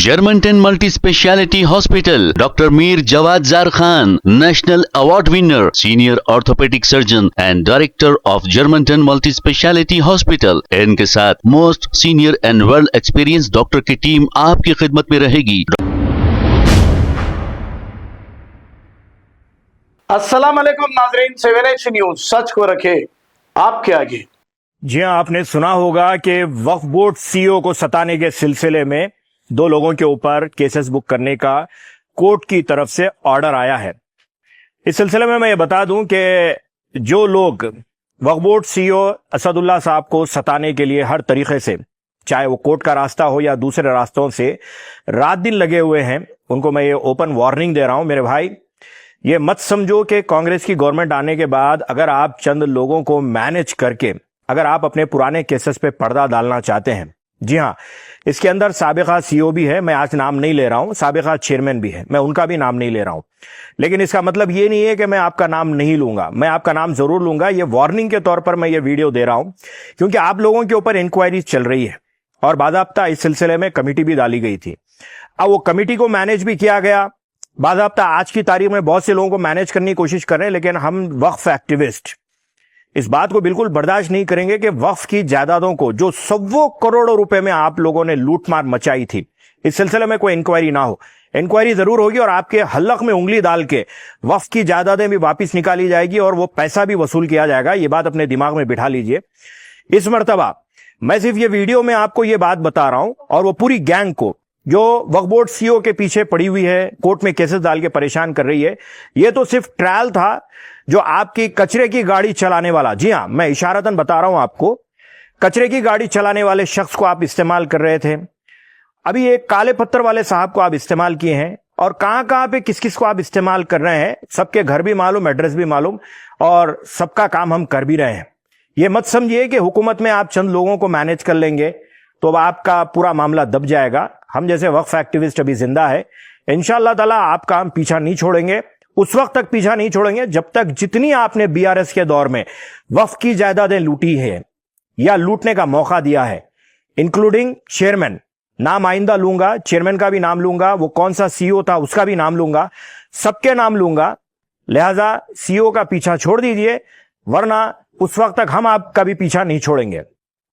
Germantown Multi-Speciality Hospital, Dr. Mir Jawad Zar Khan, National Award winner, Senior Orthopedic Surgeon and Director of Germantown Multi-Speciality Hospital. इनके साथ Most Senior and Well Experienced Doctor की team आपकी खिदमत में रहेगी। अस्सलाम वालेकुम नाज़रीन, 7H न्यूज सच को रखे आपके आगे। जी हां, आपने सुना होगा कि वक्फ बोर्ड सीईओ को सताने के सिलसिले में दो लोगों के ऊपर केसेस बुक करने का कोर्ट की तरफ से ऑर्डर आया है। इस सिलसिले में मैं ये बता दूं कि जो लोग वक्फ बोर्ड सीईओ असदुल्ला साहब को सताने के लिए हर तरीके से, चाहे वो कोर्ट का रास्ता हो या दूसरे रास्तों से, रात दिन लगे हुए हैं, उनको मैं ये ओपन वार्निंग दे रहा हूं। मेरे भाई, ये मत समझो कि कांग्रेस की गवर्नमेंट आने के बाद अगर आप चंद लोगों को मैनेज करके अगर आप अपने पुराने केसेस पे पर्दा डालना चाहते हैं, जी हां, इसके अंदर साबिका सीईओ भी है, मैं आज नाम नहीं ले रहा हूं, साबिका चेयरमैन भी है, मैं उनका भी नाम नहीं ले रहा हूं, लेकिन इसका मतलब ये नहीं है कि मैं आपका नाम नहीं लूंगा, मैं आपका नाम जरूर लूंगा। ये वार्निंग के तौर पर मैं ये वीडियो दे रहा हूं क्योंकि आप लोगों के ऊपर इंक्वायरी चल रही है और बाकायदा इस सिलसिले में कमेटी भी डाली गई थी। अब वो कमेटी को मैनेज भी किया गया, बाकायदा आज की तारीख में बहुत से लोगों को मैनेज करने की कोशिश कर रहे हैं, लेकिन हम वक्फ एक्टिविस्ट इस बात को बिल्कुल बर्दाश्त नहीं करेंगे कि वक्फ की जायदादों को जो सौ करोड़ों रुपए में आप लोगों ने लूटमार मचाई थी, इस सिलसिले में कोई इंक्वायरी ना हो। इंक्वायरी जरूर होगी और आपके हलक में उंगली डाल के वक्फ की जायदादें भी वापस निकाली जाएगी और वो पैसा भी वसूल किया जाएगा। ये बात अपने दिमाग में बिठा लीजिए। इस मर्तबा मैं सिर्फ ये वीडियो में आपको ये बात बता रहा हूं और वो पूरी गैंग को जो वक्फ बोर्ड सीईओ के पीछे पड़ी हुई है, कोर्ट में केसेस डाल के परेशान कर रही है, ये तो सिर्फ ट्रायल था जो आपकी कचरे की गाड़ी चलाने वाला, जी हां, मैं इशारतन बता रहा हूं आपको, कचरे की गाड़ी चलाने वाले शख्स को आप इस्तेमाल कर रहे थे। अभी एक काले पत्थर वाले साहब को आप इस्तेमाल किए हैं और कहां पे किस किस को आप इस्तेमाल कर रहे हैं, सबके घर भी मालूम, एड्रेस भी मालूम और सबका काम हम कर भी रहे हैं। ये मत समझिए कि हुकूमत में आप चंद लोगों को मैनेज कर लेंगे तो आपका पूरा मामला दब जाएगा। हम जैसे वक्फ एक्टिविस्ट अभी जिंदा है, इंशाअल्लाह ताला आपका हम पीछा नहीं छोड़ेंगे, उस वक्त तक पीछा नहीं छोड़ेंगे जब तक जितनी आपने बीआरएस के दौर में वक्फ की जायदादें लूटी है या लूटने का मौका दिया है, इंक्लूडिंग चेयरमैन, नाम आइंदा लूंगा, चेयरमैन का भी नाम लूंगा, वो कौन सा सीईओ था उसका भी नाम लूंगा, सबके नाम लूंगा। लिहाजा सीईओ का पीछा छोड़ दीजिए, वरना उस वक्त तक हम आपका भी पीछा नहीं छोड़ेंगे।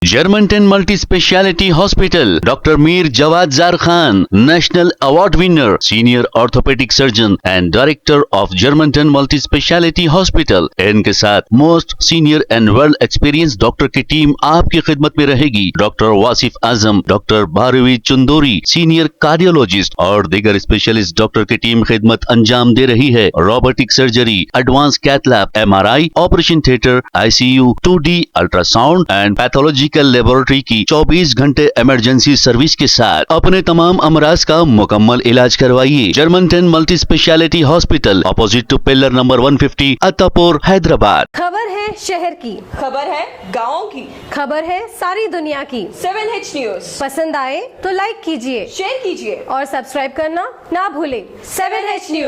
Germantown Multi-Speciality Hospital, Dr. Mir Jawad Zar Khan, National Award winner, Senior Orthopedic Surgeon and Director of Germantown Multi-Speciality Hospital. इनके साथ Most Senior and Well Experienced Doctor की टीम आपकी खिदमत में रहेगी। Doctor Wasif Azam, doctor Bharvi Chandori, Senior Cardiologist और दीगर specialist doctor की टीम खिदमत अंजाम दे रही है। Robotic surgery, advance cath lab, MRI, operation theatre, ICU, 2D ultrasound and pathology laboratory की 24 घंटे इमरजेंसी सर्विस के साथ अपने तमाम अमराज का मुकम्मल इलाज करवाइए। Germanten multi speciality hospital, opposite to pillar number 150, Attapur, Hyderabad. खबर है शहर की, खबर है गाँव की, खबर है सारी दुनिया की। 7H न्यूज पसंद आए तो लाइक कीजिए, शेयर कीजिए और सब्सक्राइब करना ना भूलें। 7H news.